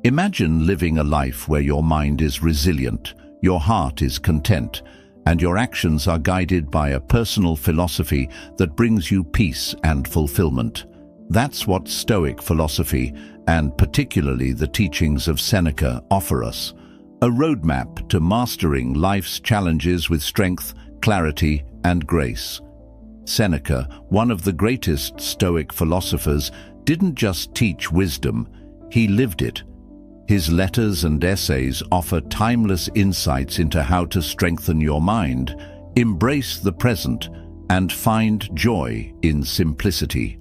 Imagine living a life where your mind is resilient, your heart is content, and your actions are guided by a personal philosophy that brings you peace and fulfillment. That's what Stoic philosophy, and particularly the teachings of Seneca, offer us. A roadmap to mastering life's challenges with strength, clarity, and grace. Seneca, one of the greatest Stoic philosophers, didn't just teach wisdom, he lived it. His letters and essays offer timeless insights into how to strengthen your mind, embrace the present, and find joy in simplicity.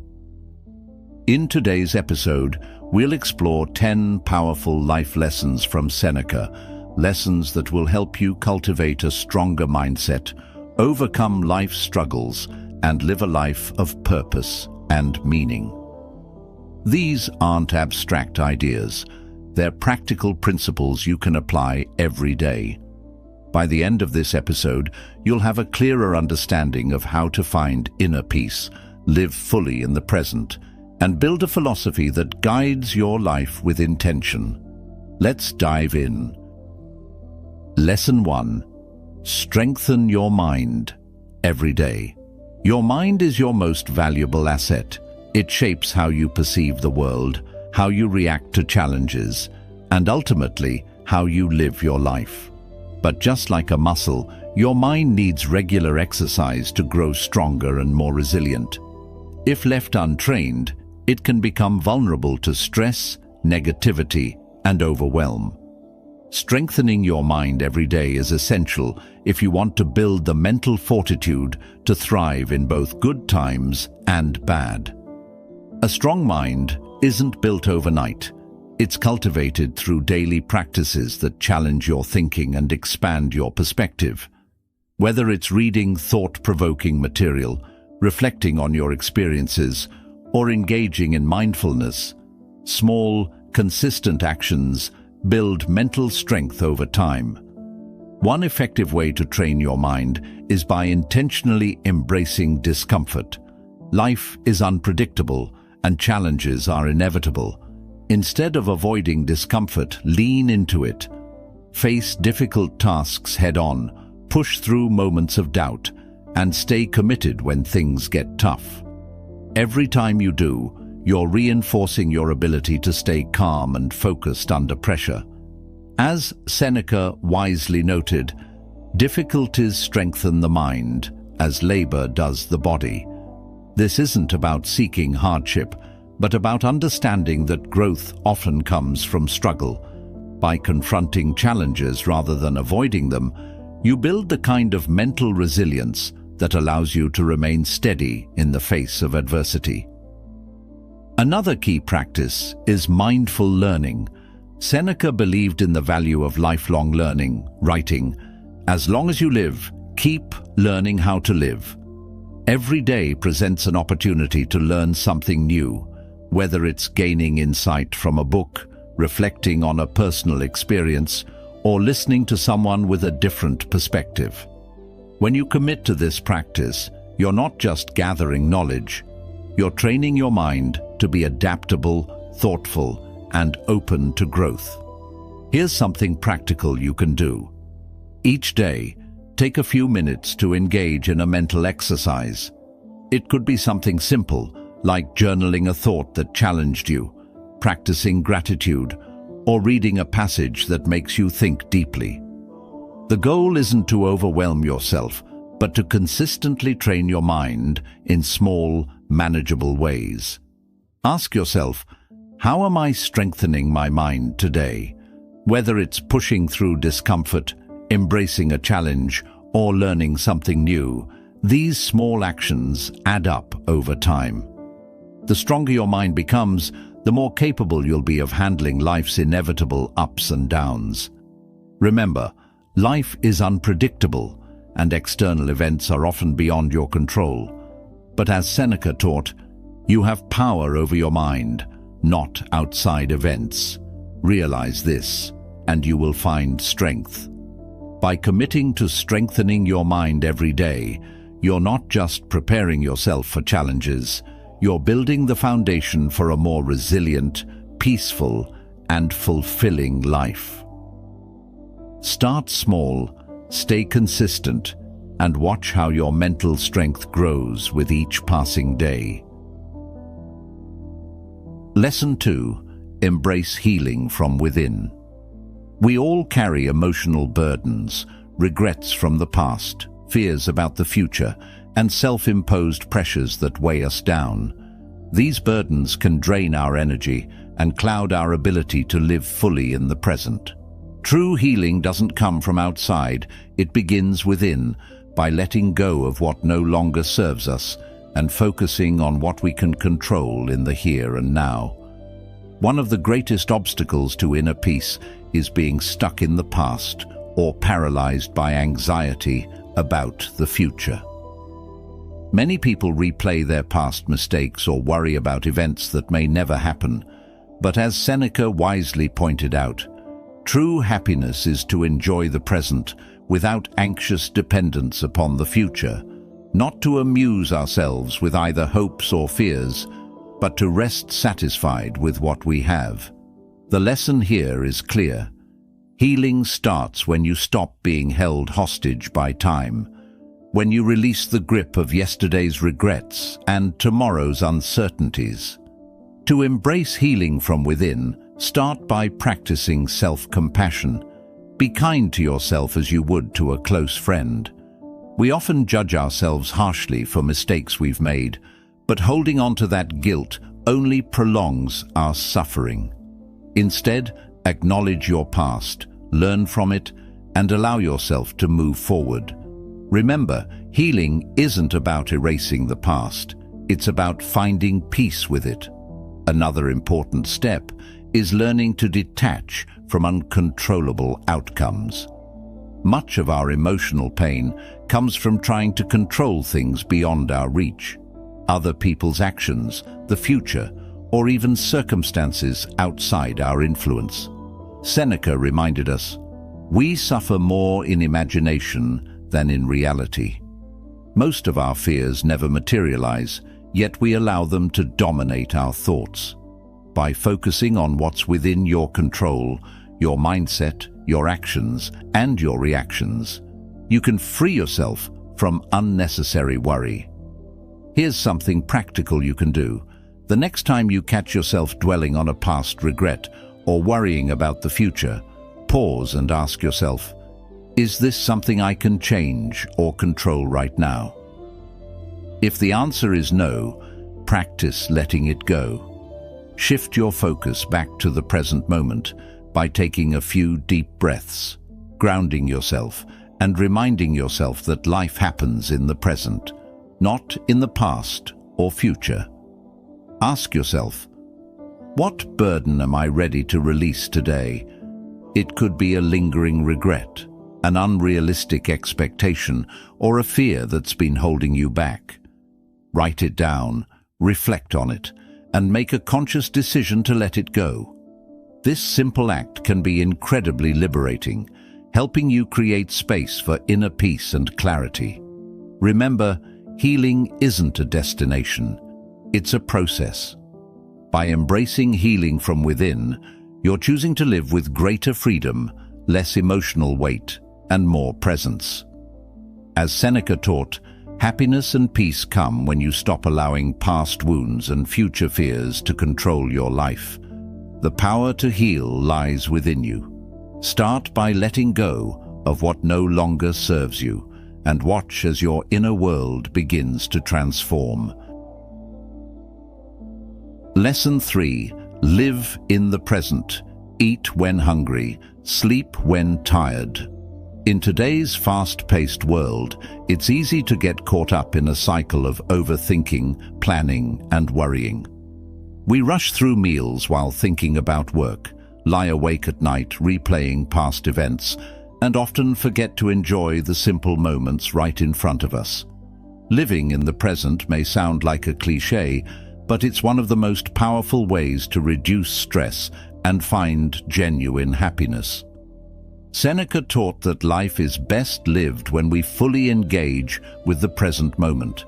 In today's episode, we'll explore 10 powerful life lessons from Seneca, lessons that will help you cultivate a stronger mindset, overcome life's struggles, and live a life of purpose and meaning. These aren't abstract ideas. They're practical principles you can apply every day. By the end of this episode, you'll have a clearer understanding of how to find inner peace, live fully in the present, and build a philosophy that guides your life with intention. Let's dive in. Lesson 1. Strengthen your mind every day. Your mind is your most valuable asset. It shapes how you perceive the world, how you react to challenges, and ultimately, how you live your life. But just like a muscle, your mind needs regular exercise to grow stronger and more resilient. If left untrained, it can become vulnerable to stress, negativity, and overwhelm. Strengthening your mind every day is essential if you want to build the mental fortitude to thrive in both good times and bad. A strong mind isn't built overnight. It's cultivated through daily practices that challenge your thinking and expand your perspective. Whether it's reading thought-provoking material, reflecting on your experiences, or engaging in mindfulness, small, consistent actions build mental strength over time. One effective way to train your mind is by intentionally embracing discomfort. Life is unpredictable, and challenges are inevitable. Instead of avoiding discomfort, lean into it. Face difficult tasks head-on, push through moments of doubt, and stay committed when things get tough. Every time you do, you're reinforcing your ability to stay calm and focused under pressure. As Seneca wisely noted, difficulties strengthen the mind, as labor does the body. This isn't about seeking hardship, but about understanding that growth often comes from struggle. By confronting challenges rather than avoiding them, you build the kind of mental resilience that allows you to remain steady in the face of adversity. Another key practice is mindful learning. Seneca believed in the value of lifelong learning, writing, "As long as you live, keep learning how to live." Every day presents an opportunity to learn something new, whether it's gaining insight from a book, reflecting on a personal experience, or listening to someone with a different perspective. When you commit to this practice, you're not just gathering knowledge, you're training your mind to be adaptable, thoughtful, and open to growth. Here's something practical you can do. Each day, take a few minutes to engage in a mental exercise. It could be something simple, like journaling a thought that challenged you, practicing gratitude, or reading a passage that makes you think deeply. The goal isn't to overwhelm yourself, but to consistently train your mind in small, manageable ways. Ask yourself, how am I strengthening my mind today? Whether it's pushing through discomfort, embracing a challenge, or learning something new, these small actions add up over time. The stronger your mind becomes, the more capable you'll be of handling life's inevitable ups and downs. Remember, life is unpredictable, and external events are often beyond your control. But as Seneca taught, you have power over your mind, not outside events. Realize this, and you will find strength. By committing to strengthening your mind every day, you're not just preparing yourself for challenges, you're building the foundation for a more resilient, peaceful, and fulfilling life. Start small, stay consistent, and watch how your mental strength grows with each passing day. Lesson 2. Embrace healing from within. We all carry emotional burdens, regrets from the past, fears about the future, and self-imposed pressures that weigh us down. These burdens can drain our energy and cloud our ability to live fully in the present. True healing doesn't come from outside, it begins within, by letting go of what no longer serves us and focusing on what we can control in the here and now. One of the greatest obstacles to inner peace is being stuck in the past or paralyzed by anxiety about the future. Many people replay their past mistakes or worry about events that may never happen, but as Seneca wisely pointed out, true happiness is to enjoy the present without anxious dependence upon the future, not to amuse ourselves with either hopes or fears, but to rest satisfied with what we have. The lesson here is clear. Healing starts when you stop being held hostage by time, when you release the grip of yesterday's regrets and tomorrow's uncertainties. To embrace healing from within, start by practicing self-compassion. Be kind to yourself as you would to a close friend. We often judge ourselves harshly for mistakes we've made, but holding on to that guilt only prolongs our suffering. Instead, acknowledge your past, learn from it, and allow yourself to move forward. Remember, healing isn't about erasing the past, it's about finding peace with it. Another important step is learning to detach from uncontrollable outcomes. Much of our emotional pain comes from trying to control things beyond our reach. Other people's actions, the future, or even circumstances outside our influence. Seneca reminded us, "We suffer more in imagination than in reality." Most of our fears never materialize, yet we allow them to dominate our thoughts. By focusing on what's within your control, your mindset, your actions, and your reactions, you can free yourself from unnecessary worry. Here's something practical you can do. The next time you catch yourself dwelling on a past regret or worrying about the future, pause and ask yourself, is this something I can change or control right now? If the answer is no, practice letting it go. Shift your focus back to the present moment by taking a few deep breaths, grounding yourself, and reminding yourself that life happens in the present, not in the past or future. Ask yourself, what burden am I ready to release today? It could be a lingering regret, an unrealistic expectation, or a fear that's been holding you back. Write it down, reflect on it, and make a conscious decision to let it go. This simple act can be incredibly liberating, helping you create space for inner peace and clarity. Remember, healing isn't a destination, it's a process. By embracing healing from within, you're choosing to live with greater freedom, less emotional weight, and more presence. As Seneca taught, happiness and peace come when you stop allowing past wounds and future fears to control your life. The power to heal lies within you. Start by letting go of what no longer serves you, and watch as your inner world begins to transform. Lesson 3. Live in the present. Eat when hungry. Sleep when tired. In today's fast-paced world, it's easy to get caught up in a cycle of overthinking, planning, and worrying. We rush through meals while thinking about work, lie awake at night replaying past events, and often forget to enjoy the simple moments right in front of us. Living in the present may sound like a cliché, but it's one of the most powerful ways to reduce stress and find genuine happiness. Seneca taught that life is best lived when we fully engage with the present moment.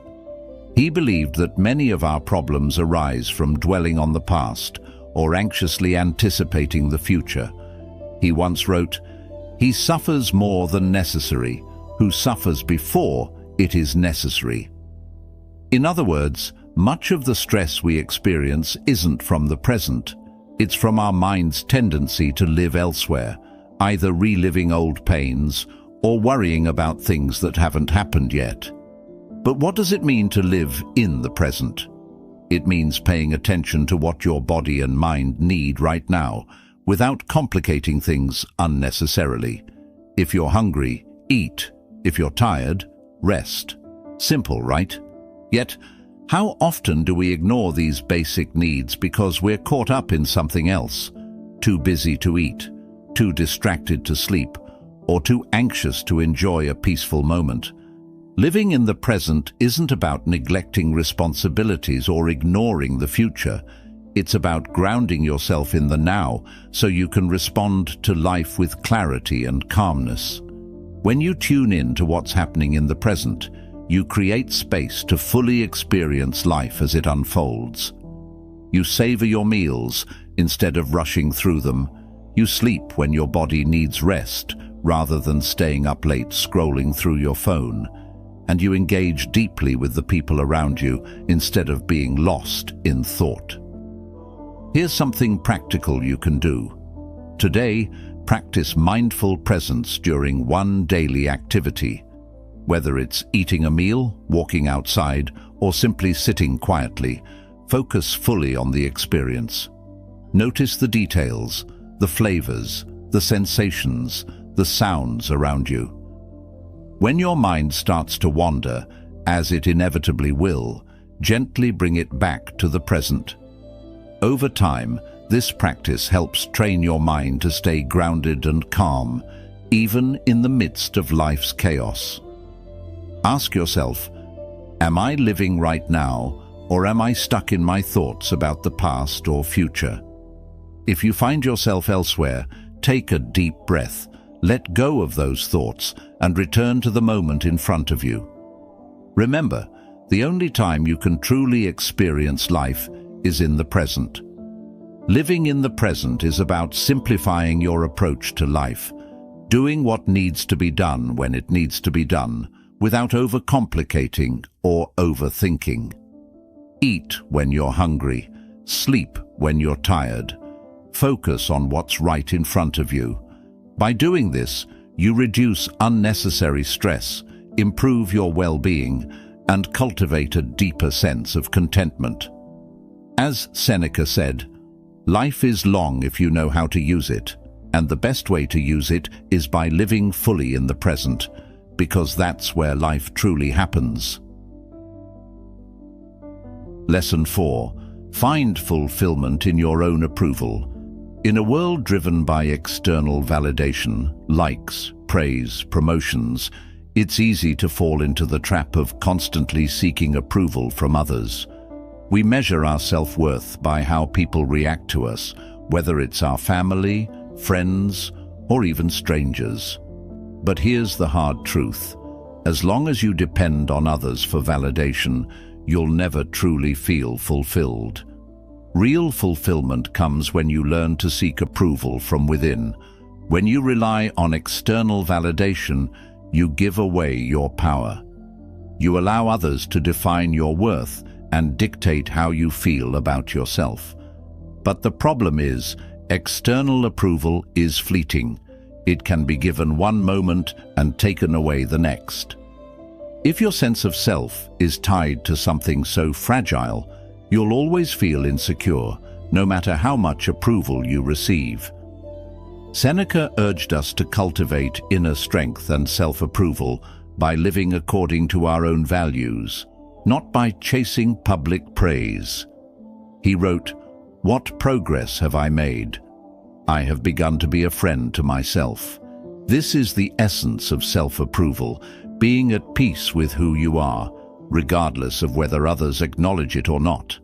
He believed that many of our problems arise from dwelling on the past or anxiously anticipating the future. He once wrote, "He suffers more than necessary, who suffers before it is necessary." In other words, much of the stress we experience isn't from the present. It's from our mind's tendency to live elsewhere, either reliving old pains or worrying about things that haven't happened yet. But what does it mean to live in the present? It means paying attention to what your body and mind need right now, without complicating things unnecessarily. If you're hungry, eat. If you're tired, rest. Simple, right? Yet, how often do we ignore these basic needs because we're caught up in something else? Too busy to eat, too distracted to sleep, or too anxious to enjoy a peaceful moment. Living in the present isn't about neglecting responsibilities or ignoring the future. It's about grounding yourself in the now so you can respond to life with clarity and calmness. When you tune in to what's happening in the present, you create space to fully experience life as it unfolds. You savor your meals instead of rushing through them. You sleep when your body needs rest rather than staying up late scrolling through your phone. And you engage deeply with the people around you instead of being lost in thought. Here's something practical you can do. Today, practice mindful presence during one daily activity. Whether it's eating a meal, walking outside, or simply sitting quietly, focus fully on the experience. Notice the details, the flavors, the sensations, the sounds around you. When your mind starts to wander, as it inevitably will, gently bring it back to the present. Over time, this practice helps train your mind to stay grounded and calm, even in the midst of life's chaos. Ask yourself, am I living right now, or am I stuck in my thoughts about the past or future? If you find yourself elsewhere, take a deep breath, let go of those thoughts, and return to the moment in front of you. Remember, the only time you can truly experience life is in the present. Living in the present is about simplifying your approach to life, doing what needs to be done when it needs to be done, without overcomplicating or overthinking. Eat when you're hungry, sleep when you're tired. Focus on what's right in front of you. By doing this, you reduce unnecessary stress, improve your well-being, and cultivate a deeper sense of contentment. As Seneca said, life is long if you know how to use it, and the best way to use it is by living fully in the present, because that's where life truly happens. Lesson 4. Find fulfillment in your own approval. In a world driven by external validation, likes, praise, promotions, it's easy to fall into the trap of constantly seeking approval from others. We measure our self-worth by how people react to us, whether it's our family, friends, or even strangers. But here's the hard truth. As long as you depend on others for validation, you'll never truly feel fulfilled. Real fulfillment comes when you learn to seek approval from within. When you rely on external validation, you give away your power. You allow others to define your worth and dictate how you feel about yourself. But the problem is, external approval is fleeting. It can be given one moment and taken away the next. If your sense of self is tied to something so fragile, you'll always feel insecure, no matter how much approval you receive. Seneca urged us to cultivate inner strength and self-approval by living according to our own values, not by chasing public praise. He wrote, "What progress have I made? I have begun to be a friend to myself." This is the essence of self-approval, being at peace with who you are, regardless of whether others acknowledge it or not.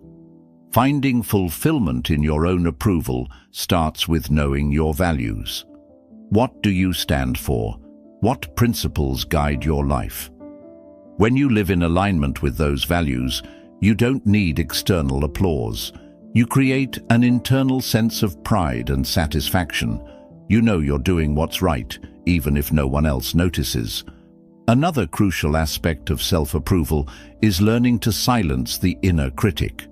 Finding fulfillment in your own approval starts with knowing your values. What do you stand for? What principles guide your life? When you live in alignment with those values, you don't need external applause. You create an internal sense of pride and satisfaction. You know you're doing what's right, even if no one else notices. Another crucial aspect of self-approval is learning to silence the inner critic.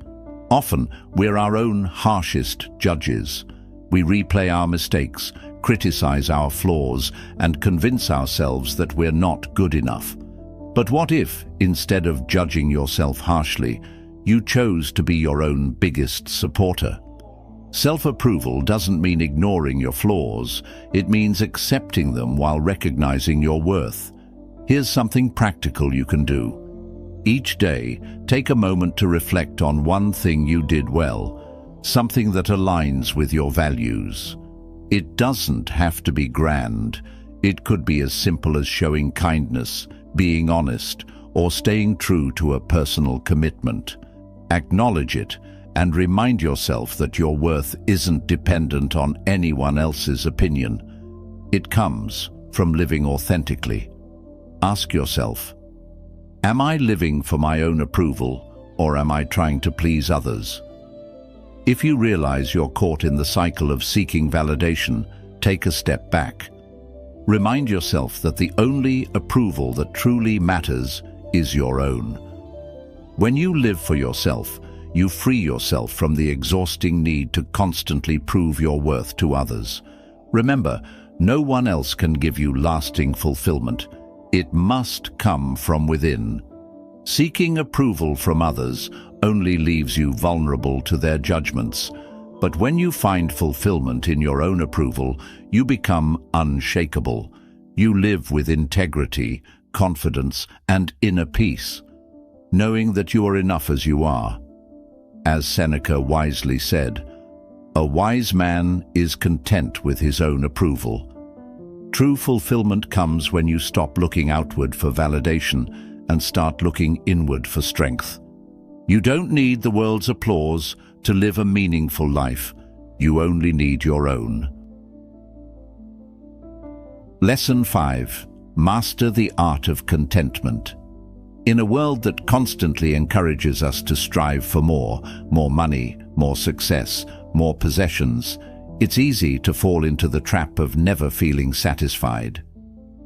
Often, we're our own harshest judges. We replay our mistakes, criticize our flaws, and convince ourselves that we're not good enough. But what if, instead of judging yourself harshly, you chose to be your own biggest supporter? Self-approval doesn't mean ignoring your flaws. It means accepting them while recognizing your worth. Here's something practical you can do. Each day, take a moment to reflect on one thing you did well, something that aligns with your values. It doesn't have to be grand. It could be as simple as showing kindness, being honest, or staying true to a personal commitment. Acknowledge it and remind yourself that your worth isn't dependent on anyone else's opinion. It comes from living authentically. Ask yourself, am I living for my own approval, or am I trying to please others? If you realize you're caught in the cycle of seeking validation, take a step back. Remind yourself that the only approval that truly matters is your own. When you live for yourself, you free yourself from the exhausting need to constantly prove your worth to others. Remember, no one else can give you lasting fulfillment. It must come from within. Seeking approval from others only leaves you vulnerable to their judgments. But when you find fulfillment in your own approval, you become unshakable. You live with integrity, confidence, and inner peace, knowing that you are enough as you are. As Seneca wisely said, "A wise man is content with his own approval." True fulfillment comes when you stop looking outward for validation and start looking inward for strength. You don't need the world's applause to live a meaningful life. You only need your own. Lesson 5. Master the art of contentment. In a world that constantly encourages us to strive for more money, more success, more possessions, it's easy to fall into the trap of never feeling satisfied.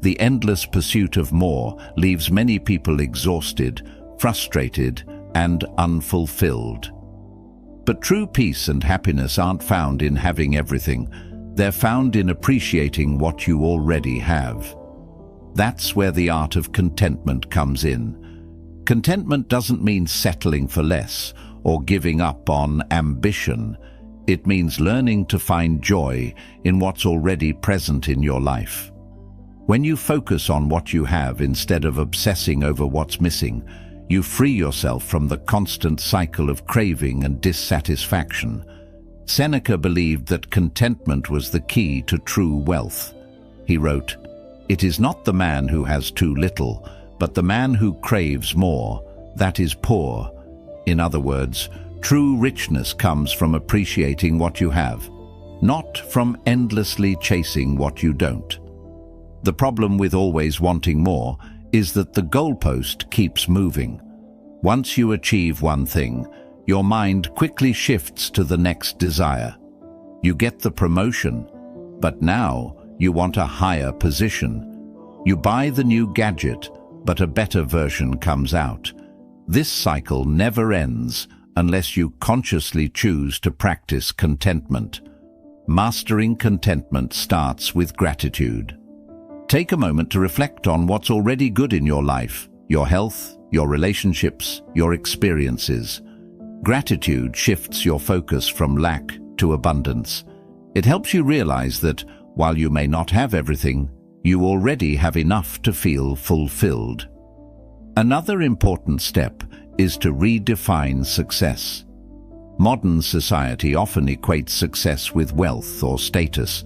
The endless pursuit of more leaves many people exhausted, frustrated, and unfulfilled. But true peace and happiness aren't found in having everything. They're found in appreciating what you already have. That's where the art of contentment comes in. Contentment doesn't mean settling for less or giving up on ambition. It means learning to find joy in what's already present in your life. When you focus on what you have instead of obsessing over what's missing, you free yourself from the constant cycle of craving and dissatisfaction. Seneca believed that contentment was the key to true wealth. He wrote, "It is not the man who has too little, but the man who craves more, that is poor." In other words, true richness comes from appreciating what you have, not from endlessly chasing what you don't. The problem with always wanting more is that the goalpost keeps moving. Once you achieve one thing, your mind quickly shifts to the next desire. You get the promotion, but now you want a higher position. You buy the new gadget, but a better version comes out. This cycle never ends unless you consciously choose to practice contentment. Mastering contentment starts with gratitude. Take a moment to reflect on what's already good in your life, your health, your relationships, your experiences. Gratitude shifts your focus from lack to abundance. It helps you realize that, while you may not have everything, you already have enough to feel fulfilled. Another important step is to redefine success. Modern society often equates success with wealth or status,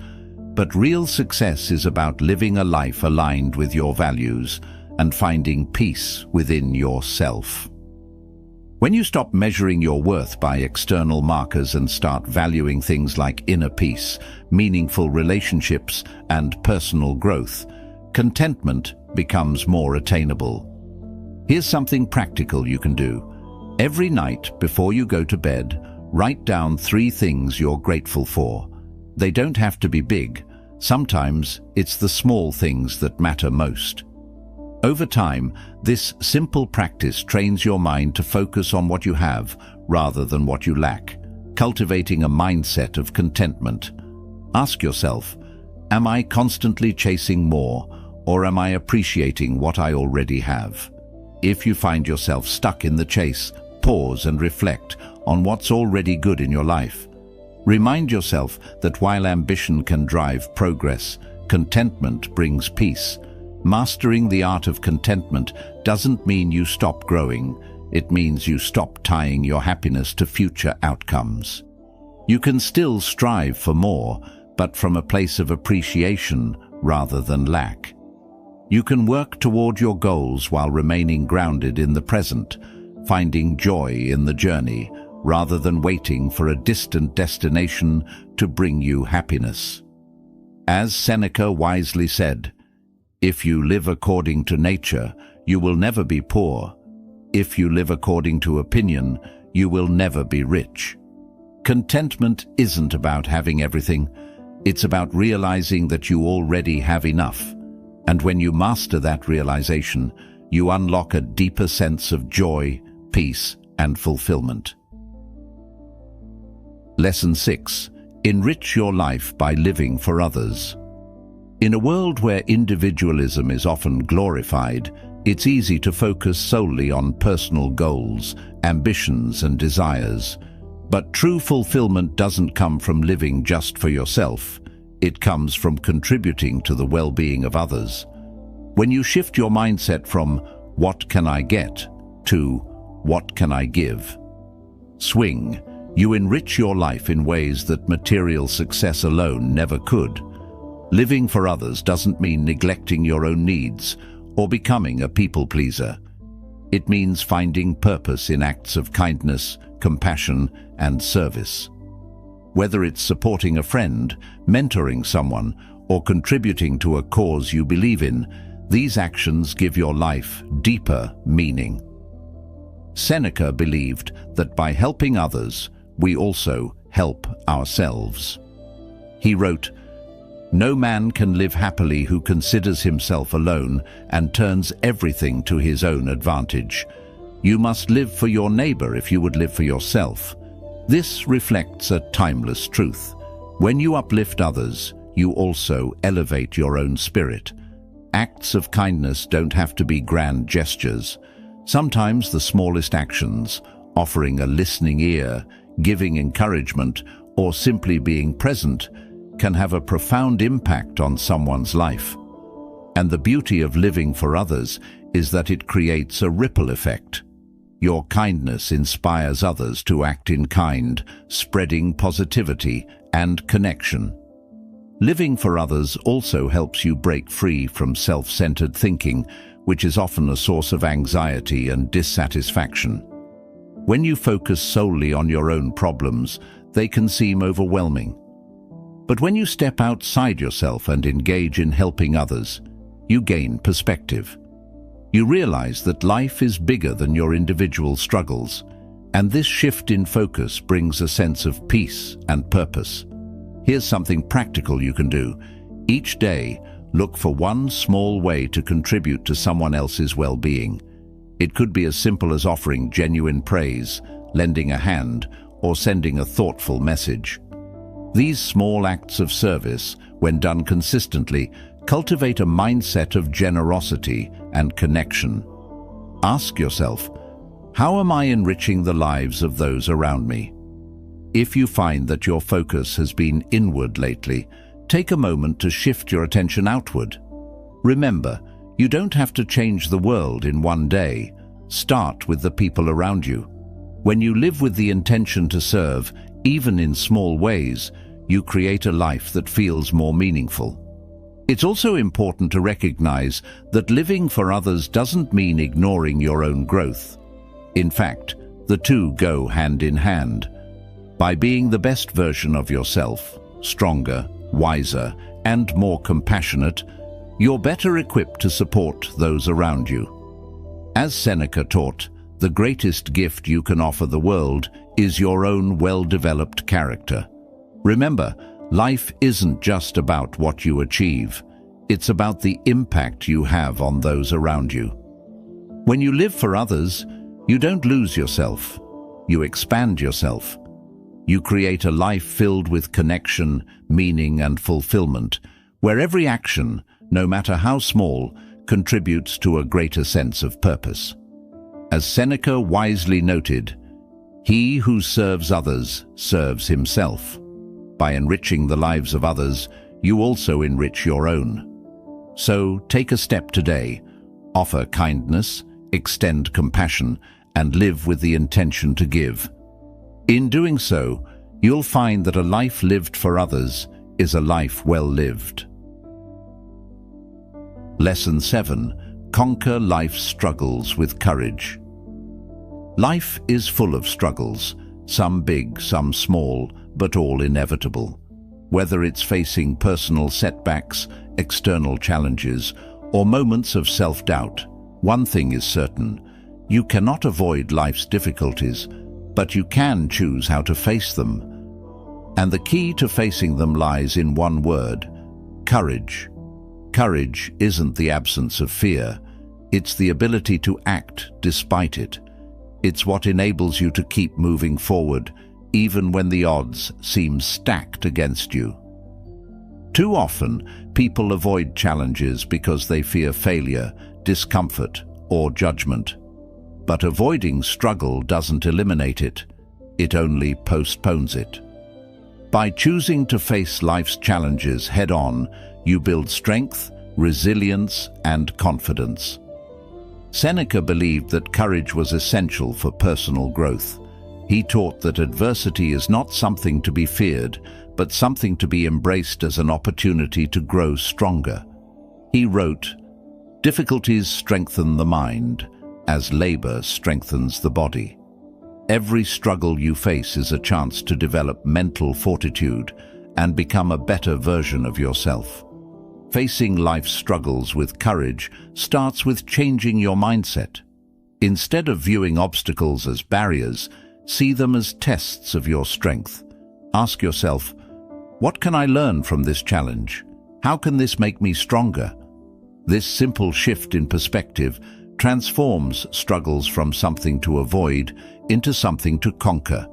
but real success is about living a life aligned with your values and finding peace within yourself. When you stop measuring your worth by external markers and start valuing things like inner peace, meaningful relationships, and personal growth, contentment becomes more attainable. Here's something practical you can do. Every night before you go to bed, Write down 3 things you're grateful for. They don't have to be big. Sometimes it's the small things that matter most. Over time, this simple practice trains your mind to focus on what you have rather than what you lack, cultivating a mindset of contentment. Ask yourself, am I constantly chasing more, or am I appreciating what I already have? If you find yourself stuck in the chase, pause and reflect on what's already good in your life. Remind yourself that while ambition can drive progress, contentment brings peace. Mastering the art of contentment doesn't mean you stop growing. It means you stop tying your happiness to future outcomes. You can still strive for more, but from a place of appreciation rather than lack. You can work toward your goals while remaining grounded in the present, finding joy in the journey rather than waiting for a distant destination to bring you happiness. As Seneca wisely said, "If you live according to nature, you will never be poor. If you live according to opinion, you will never be rich." Contentment isn't about having everything. It's about realizing that you already have enough. And when you master that realization, you unlock a deeper sense of joy, peace, and fulfillment. Lesson 6. Enrich your life by living for others. In a world where individualism is often glorified, it's easy to focus solely on personal goals, ambitions, and desires. But true fulfillment doesn't come from living just for yourself. It comes from contributing to the well-being of others. When you shift your mindset from "what can I get" to "what can I give?" swing, you enrich your life in ways that material success alone never could. Living for others doesn't mean neglecting your own needs or becoming a people pleaser. It means finding purpose in acts of kindness, compassion, and service. Whether it's supporting a friend, mentoring someone, or contributing to a cause you believe in, these actions give your life deeper meaning. Seneca believed that by helping others, we also help ourselves. He wrote, "No man can live happily who considers himself alone and turns everything to his own advantage. You must live for your neighbor if you would live for yourself." This reflects a timeless truth. When you uplift others, you also elevate your own spirit. Acts of kindness don't have to be grand gestures. Sometimes the smallest actions, offering a listening ear, giving encouragement, or simply being present, can have a profound impact on someone's life. And the beauty of living for others is that it creates a ripple effect. Your kindness inspires others to act in kind, spreading positivity and connection. Living for others also helps you break free from self-centered thinking, which is often a source of anxiety and dissatisfaction. When you focus solely on your own problems, they can seem overwhelming. But when you step outside yourself and engage in helping others, you gain perspective. You realize that life is bigger than your individual struggles, and this shift in focus brings a sense of peace and purpose. Here's something practical you can do. Each day, look for one small way to contribute to someone else's well-being. It could be as simple as offering genuine praise, lending a hand, or sending a thoughtful message. These small acts of service, when done consistently, cultivate a mindset of generosity and connection. Ask yourself, how am I enriching the lives of those around me? If you find that your focus has been inward lately, take a moment to shift your attention outward. Remember, you don't have to change the world in one day. Start with the people around you. When you live with the intention to serve, even in small ways, you create a life that feels more meaningful. It's also important to recognize that living for others doesn't mean ignoring your own growth. In fact, the two go hand in hand. By being the best version of yourself, stronger, wiser, and more compassionate, you're better equipped to support those around you. As Seneca taught, the greatest gift you can offer the world is your own well-developed character. Remember, life isn't just about what you achieve. It's about the impact you have on those around you. When you live for others, you don't lose yourself. You expand yourself. You create a life filled with connection, meaning, and fulfillment, where every action, no matter how small, contributes to a greater sense of purpose. As Seneca wisely noted, "He who serves others serves himself." By enriching the lives of others, you also enrich your own. So take a step today. Offer kindness, extend compassion, and live with the intention to give. In doing so, you'll find that a life lived for others is a life well lived. Lesson 7. Conquer life's struggles with courage. Life is full of struggles, some big, some small, but all inevitable. Whether it's facing personal setbacks, external challenges, or moments of self-doubt, one thing is certain: you cannot avoid life's difficulties, but you can choose how to face them. And the key to facing them lies in one word: courage. Courage isn't the absence of fear, it's the ability to act despite it. It's what enables you to keep moving forward, even when the odds seem stacked against you. Too often, people avoid challenges because they fear failure, discomfort, or judgment. But avoiding struggle doesn't eliminate it, it only postpones it. By choosing to face life's challenges head-on, you build strength, resilience, and confidence. Seneca believed that courage was essential for personal growth. He taught that adversity is not something to be feared, but something to be embraced as an opportunity to grow stronger. He wrote, "Difficulties strengthen the mind, as labor strengthens the body." Every struggle you face is a chance to develop mental fortitude and become a better version of yourself. Facing life's struggles with courage starts with changing your mindset. Instead of viewing obstacles as barriers, see them as tests of your strength. Ask yourself, what can I learn from this challenge? How can this make me stronger? This simple shift in perspective transforms struggles from something to avoid into something to conquer.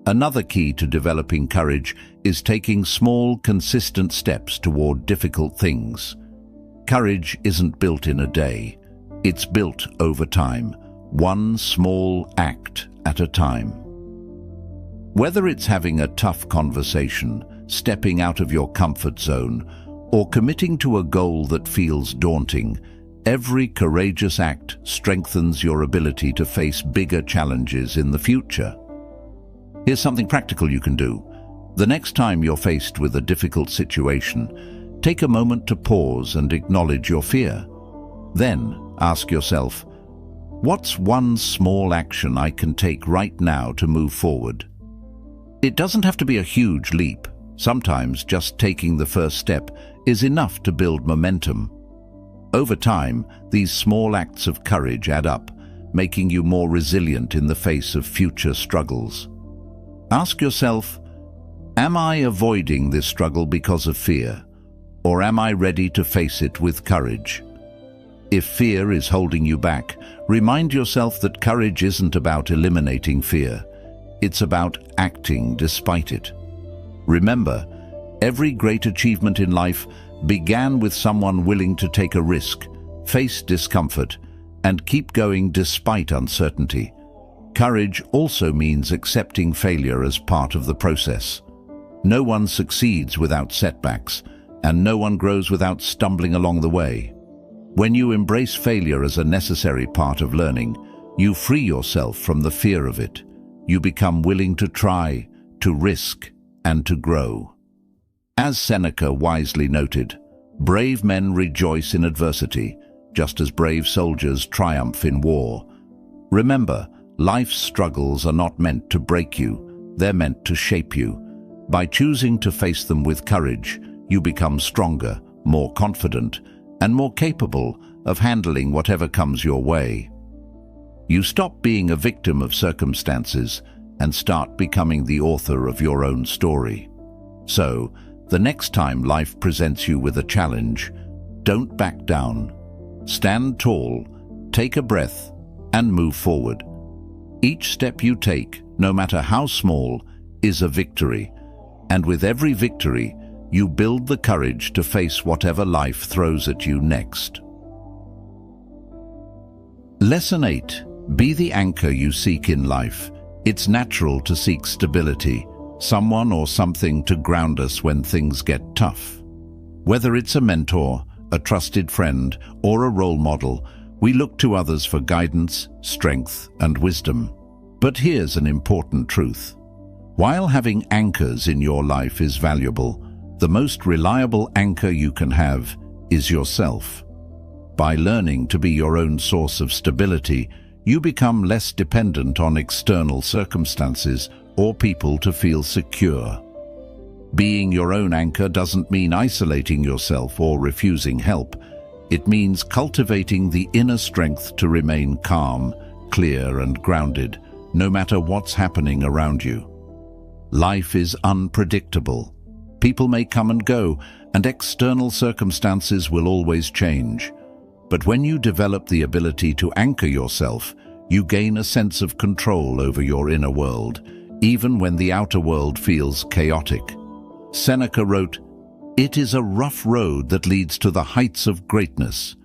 Another key to developing courage is taking small, consistent steps toward difficult things. Courage isn't built in a day. It's built over time, one small act at a time. Whether it's having a tough conversation, stepping out of your comfort zone, or committing to a goal that feels daunting, every courageous act strengthens your ability to face bigger challenges in the future. Here's something practical you can do. The next time you're faced with a difficult situation, take a moment to pause and acknowledge your fear. Then ask yourself, what's one small action I can take right now to move forward? It doesn't have to be a huge leap. Sometimes just taking the first step is enough to build momentum. Over time, these small acts of courage add up, making you more resilient in the face of future struggles. Ask yourself, am I avoiding this struggle because of fear, or am I ready to face it with courage? If fear is holding you back, remind yourself that courage isn't about eliminating fear. It's about acting despite it. Remember, every great achievement in life began with someone willing to take a risk, face discomfort, and keep going despite uncertainty. Courage also means accepting failure as part of the process. No one succeeds without setbacks, and no one grows without stumbling along the way. When you embrace failure as a necessary part of learning, you free yourself from the fear of it. You become willing to try, to risk, and to grow. As Seneca wisely noted, brave men rejoice in adversity, just as brave soldiers triumph in war. Remember, life's struggles are not meant to break you, they're meant to shape you. By choosing to face them with courage, you become stronger, more confident, and more capable of handling whatever comes your way. You stop being a victim of circumstances and start becoming the author of your own story. So, the next time life presents you with a challenge, don't back down. Stand tall, take a breath, and move forward. Each step you take, no matter how small, is a victory. And with every victory, you build the courage to face whatever life throws at you next. Lesson 8. Be the anchor you seek in life. It's natural to seek stability, someone or something to ground us when things get tough. Whether it's a mentor, a trusted friend, or a role model, we look to others for guidance, strength, and wisdom. But here's an important truth. While having anchors in your life is valuable, the most reliable anchor you can have is yourself. By learning to be your own source of stability, you become less dependent on external circumstances or people to feel secure. Being your own anchor doesn't mean isolating yourself or refusing help. It means cultivating the inner strength to remain calm, clear, and grounded, no matter what's happening around you. Life is unpredictable. People may come and go, and external circumstances will always change. But when you develop the ability to anchor yourself, you gain a sense of control over your inner world, even when the outer world feels chaotic. Seneca wrote, "It is a rough road that leads to the heights of greatness."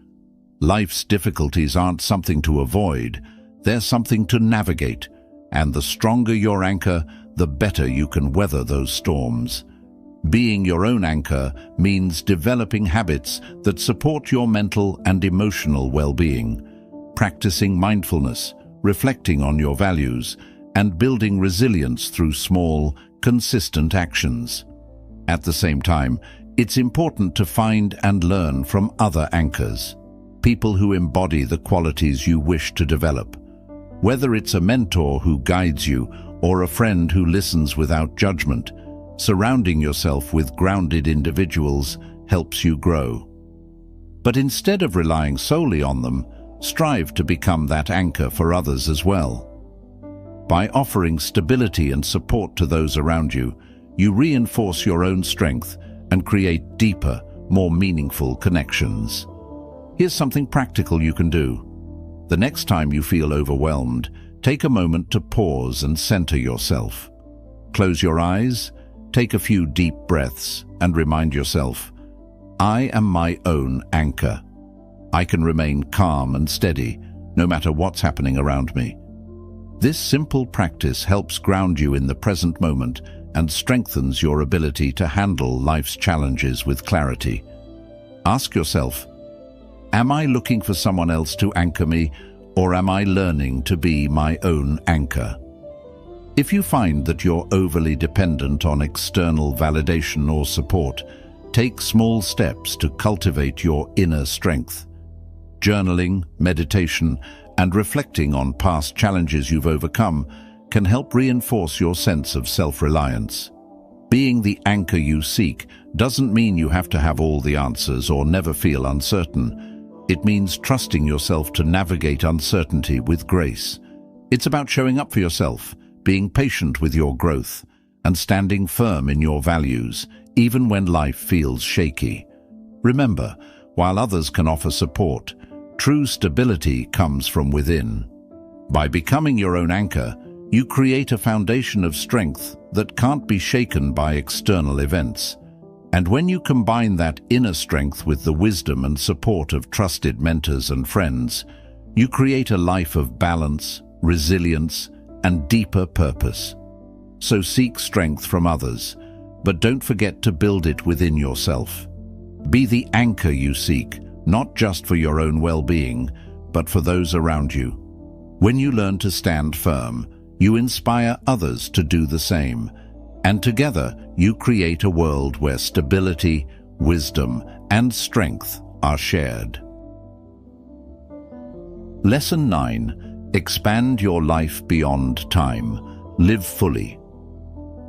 Life's difficulties aren't something to avoid, they're something to navigate, and the stronger your anchor, the better you can weather those storms. Being your own anchor means developing habits that support your mental and emotional well-being, practicing mindfulness, reflecting on your values, and building resilience through small, consistent actions. At the same time, it's important to find and learn from other anchors, people who embody the qualities you wish to develop. Whether it's a mentor who guides you or a friend who listens without judgment, surrounding yourself with grounded individuals helps you grow. But instead of relying solely on them, strive to become that anchor for others as well. By offering stability and support to those around you, you reinforce your own strength and create deeper, more meaningful connections. Here's something practical you can do. The next time you feel overwhelmed, take a moment to pause and center yourself. Close your eyes, take a few deep breaths, and remind yourself, I am my own anchor. I can remain calm and steady, no matter what's happening around me. This simple practice helps ground you in the present moment and strengthens your ability to handle life's challenges with clarity. Ask yourself, am I looking for someone else to anchor me, or am I learning to be my own anchor? If you find that you're overly dependent on external validation or support, take small steps to cultivate your inner strength. Journaling, meditation, and reflecting on past challenges you've overcome can help reinforce your sense of self-reliance. Being the anchor you seek doesn't mean you have to have all the answers or never feel uncertain. It means trusting yourself to navigate uncertainty with grace. It's about showing up for yourself, being patient with your growth, and standing firm in your values, even when life feels shaky. Remember, while others can offer support, true stability comes from within. By becoming your own anchor, you create a foundation of strength that can't be shaken by external events. And when you combine that inner strength with the wisdom and support of trusted mentors and friends, you create a life of balance, resilience, and deeper purpose. So seek strength from others, but don't forget to build it within yourself. Be the anchor you seek, not just for your own well-being, but for those around you. When you learn to stand firm, you inspire others to do the same, and together you create a world where stability, wisdom, and strength are shared. Lesson 9. Expand your life beyond time. Live fully.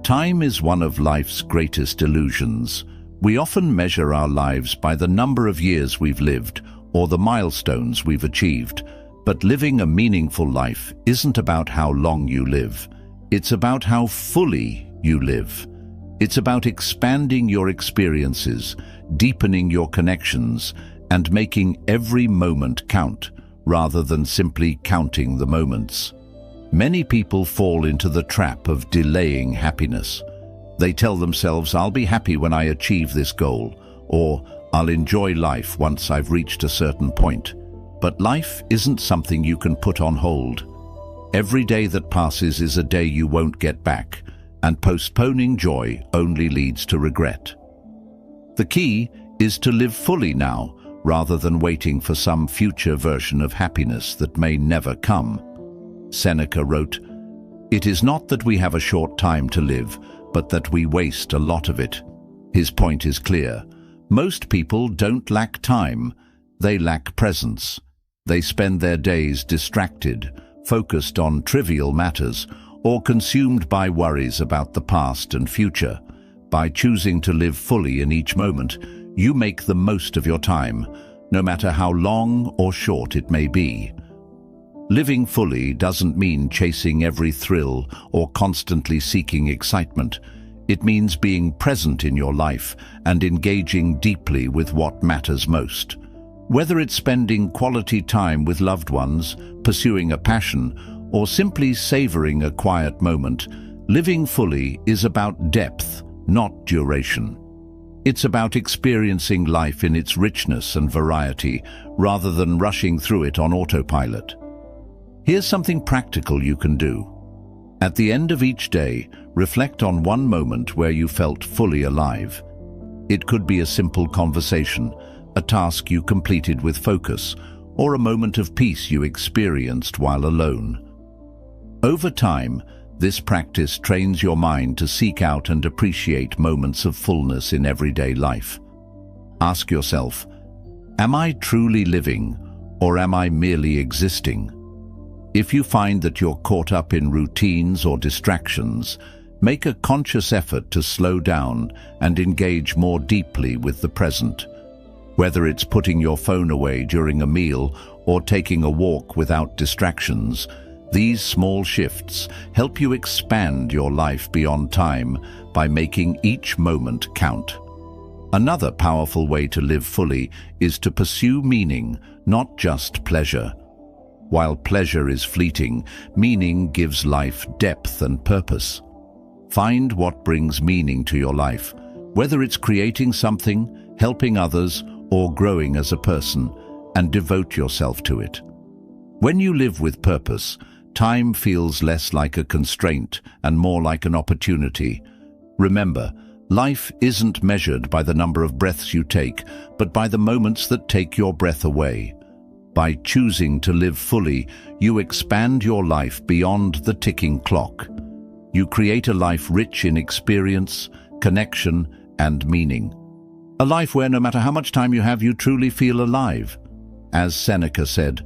Time is one of life's greatest illusions. We often measure our lives by the number of years we've lived or the milestones we've achieved, But living a meaningful life isn't about how long you live. It's about how fully you live. It's about expanding your experiences, deepening your connections, and making every moment count, rather than simply counting the moments. Many people fall into the trap of delaying happiness. They tell themselves, "I'll be happy when I achieve this goal," or "I'll enjoy life once I've reached a certain point." But life isn't something you can put on hold. Every day that passes is a day you won't get back, and postponing joy only leads to regret. The key is to live fully now, rather than waiting for some future version of happiness that may never come. Seneca wrote, "It is not that we have a short time to live, but that we waste a lot of it." His point is clear. Most people don't lack time, they lack presence. They spend their days distracted, focused on trivial matters, or consumed by worries about the past and future. By choosing to live fully in each moment, you make the most of your time, no matter how long or short it may be. Living fully doesn't mean chasing every thrill or constantly seeking excitement. It means being present in your life and engaging deeply with what matters most. Whether it's spending quality time with loved ones, pursuing a passion, or simply savoring a quiet moment, living fully is about depth, not duration. It's about experiencing life in its richness and variety, rather than rushing through it on autopilot. Here's something practical you can do. At the end of each day, reflect on one moment where you felt fully alive. It could be a simple conversation, a task you completed with focus, or a moment of peace you experienced while alone. Over time, this practice trains your mind to seek out and appreciate moments of fullness in everyday life. Ask yourself, am I truly living, or am I merely existing? If you find that you're caught up in routines or distractions, make a conscious effort to slow down and engage more deeply with the present. Whether it's putting your phone away during a meal or taking a walk without distractions, these small shifts help you expand your life beyond time by making each moment count. Another powerful way to live fully is to pursue meaning, not just pleasure. While pleasure is fleeting, meaning gives life depth and purpose. Find what brings meaning to your life, whether it's creating something, helping others, or growing as a person, and devote yourself to it. When you live with purpose, time feels less like a constraint and more like an opportunity. Remember, life isn't measured by the number of breaths you take, but by the moments that take your breath away. By choosing to live fully, you expand your life beyond the ticking clock. You create a life rich in experience, connection, and meaning. A life where no matter how much time you have, you truly feel alive. As Seneca said,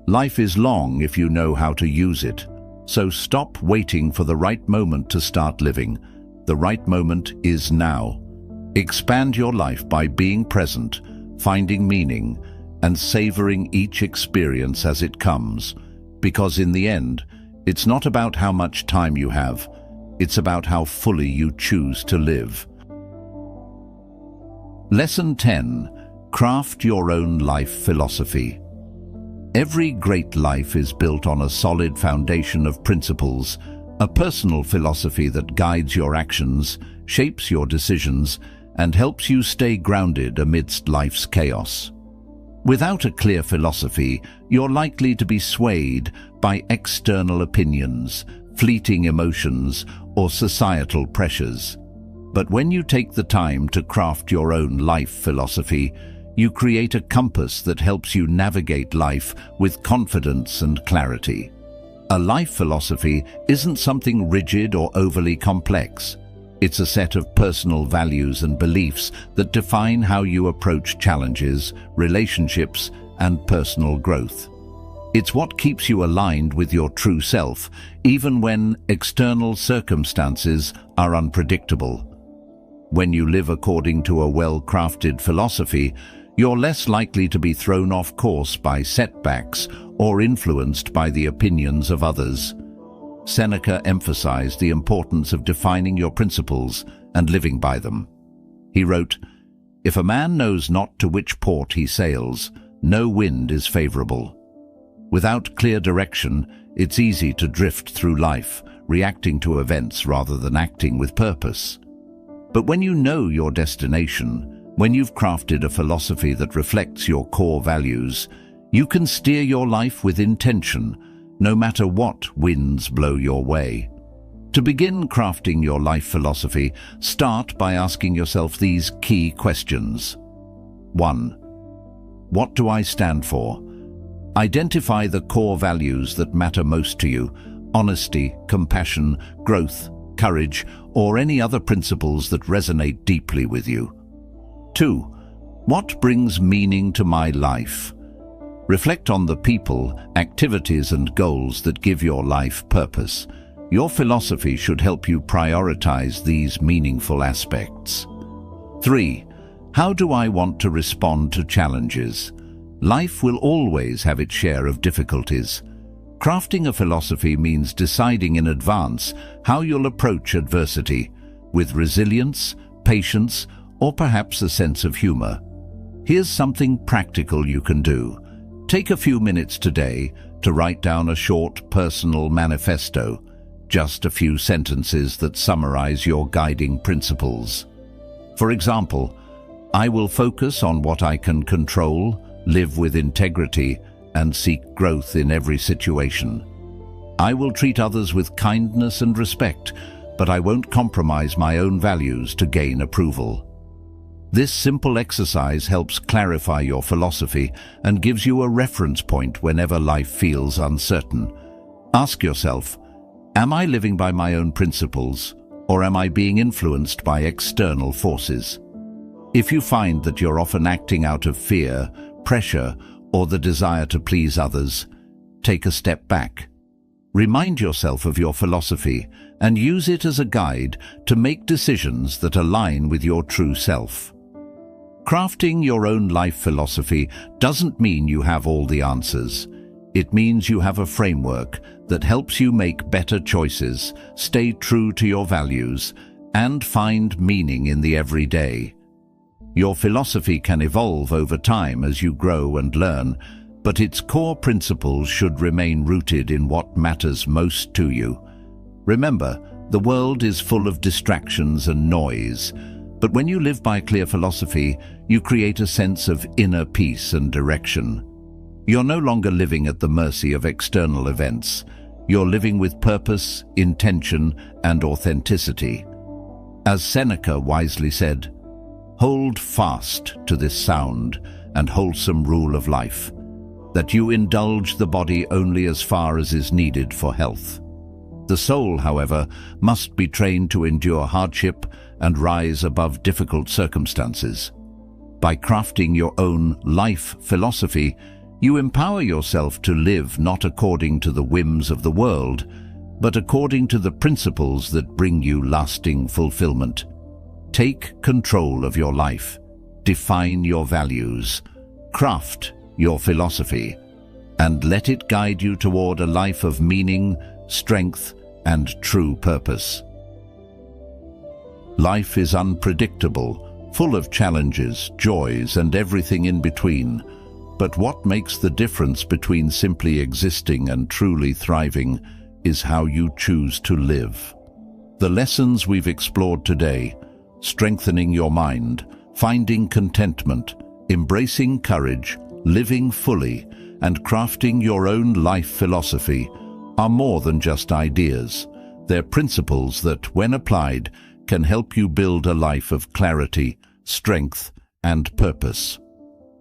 life is long if you know how to use it. So stop waiting for the right moment to start living. The right moment is now. Expand your life by being present, finding meaning, and savoring each experience as it comes. Because in the end, it's not about how much time you have, it's about how fully you choose to live. Lesson 10. Craft your own life philosophy. Every great life is built on a solid foundation of principles, a personal philosophy that guides your actions, shapes your decisions, and helps you stay grounded amidst life's chaos. Without a clear philosophy, you're likely to be swayed by external opinions, fleeting emotions, or societal pressures. But when you take the time to craft your own life philosophy, you create a compass that helps you navigate life with confidence and clarity. A life philosophy isn't something rigid or overly complex. It's a set of personal values and beliefs that define how you approach challenges, relationships, and personal growth. It's what keeps you aligned with your true self, even when external circumstances are unpredictable. When you live according to a well-crafted philosophy, you're less likely to be thrown off course by setbacks or influenced by the opinions of others. Seneca emphasized the importance of defining your principles and living by them. He wrote, "If a man knows not to which port he sails, no wind is favorable." Without clear direction, it's easy to drift through life, reacting to events rather than acting with purpose. But when you know your destination, when you've crafted a philosophy that reflects your core values, you can steer your life with intention, no matter what winds blow your way. To begin crafting your life philosophy, start by asking yourself these key questions. 1. What do I stand for? Identify the core values that matter most to you: honesty, compassion, growth, courage, or any other principles that resonate deeply with you. 2. What brings meaning to my life? Reflect on the people, activities, and goals that give your life purpose. Your philosophy should help you prioritize these meaningful aspects. 3. How do I want to respond to challenges? Life will always have its share of difficulties. Crafting a philosophy means deciding in advance how you'll approach adversity, with resilience, patience, or perhaps a sense of humor. Here's something practical you can do. Take a few minutes today to write down a short personal manifesto, just a few sentences that summarize your guiding principles. For example, I will focus on what I can control, live with integrity, and seek growth in every situation. I will treat others with kindness and respect, but I won't compromise my own values to gain approval. This simple exercise helps clarify your philosophy and gives you a reference point whenever life feels uncertain. Ask yourself, am I living by my own principles, or am I being influenced by external forces? If you find that you're often acting out of fear, pressure, or the desire to please others, take a step back. Remind yourself of your philosophy and use it as a guide to make decisions that align with your true self. Crafting your own life philosophy doesn't mean you have all the answers. It means you have a framework that helps you make better choices, stay true to your values, and find meaning in the everyday. Your philosophy can evolve over time as you grow and learn, but its core principles should remain rooted in what matters most to you. Remember, the world is full of distractions and noise, but when you live by a clear philosophy, you create a sense of inner peace and direction. You're no longer living at the mercy of external events. You're living with purpose, intention, and authenticity. As Seneca wisely said, "Hold fast to this sound and wholesome rule of life, that you indulge the body only as far as is needed for health. The soul, however, must be trained to endure hardship and rise above difficult circumstances." By crafting your own life philosophy, you empower yourself to live not according to the whims of the world, but according to the principles that bring you lasting fulfillment. Take control of your life, define your values, craft your philosophy, and let it guide you toward a life of meaning, strength, and true purpose. Life is unpredictable, full of challenges, joys, and everything in between. But what makes the difference between simply existing and truly thriving is how you choose to live. The lessons we've explored today, strengthening your mind, finding contentment, embracing courage, living fully, and crafting your own life philosophy, are more than just ideas. They're principles that, when applied, can help you build a life of clarity, strength, and purpose.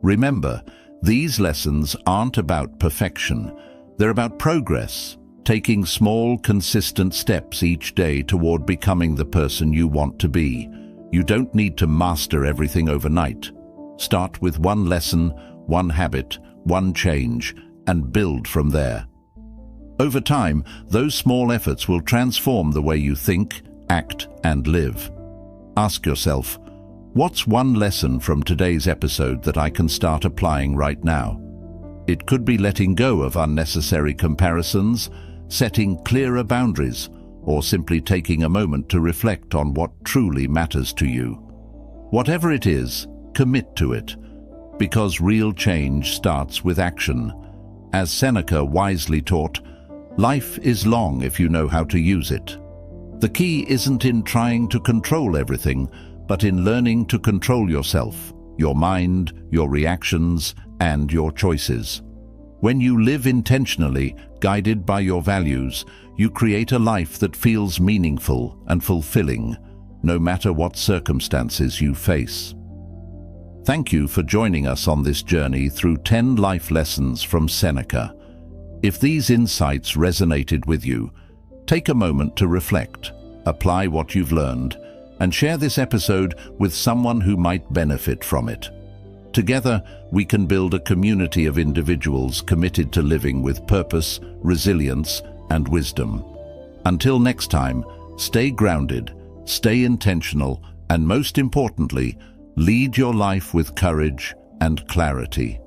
Remember, these lessons aren't about perfection. They're about progress, taking small, consistent steps each day toward becoming the person you want to be. You don't need to master everything overnight. Start with one lesson, one habit, one change, and build from there. Over time, those small efforts will transform the way you think, act, and live. Ask yourself, what's one lesson from today's episode that I can start applying right now? It could be letting go of unnecessary comparisons, setting clearer boundaries, or simply taking a moment to reflect on what truly matters to you. Whatever it is, commit to it, because real change starts with action. As Seneca wisely taught, life is long if you know how to use it. The key isn't in trying to control everything, but in learning to control yourself, your mind, your reactions, and your choices. When you live intentionally, guided by your values, you create a life that feels meaningful and fulfilling, no matter what circumstances you face. Thank you for joining us on this journey through 10 life lessons from Seneca. If these insights resonated with you, take a moment to reflect, apply what you've learned, and share this episode with someone who might benefit from it. Together, we can build a community of individuals committed to living with purpose, resilience, and wisdom. Until next time, stay grounded, stay intentional, and most importantly, lead your life with courage and clarity.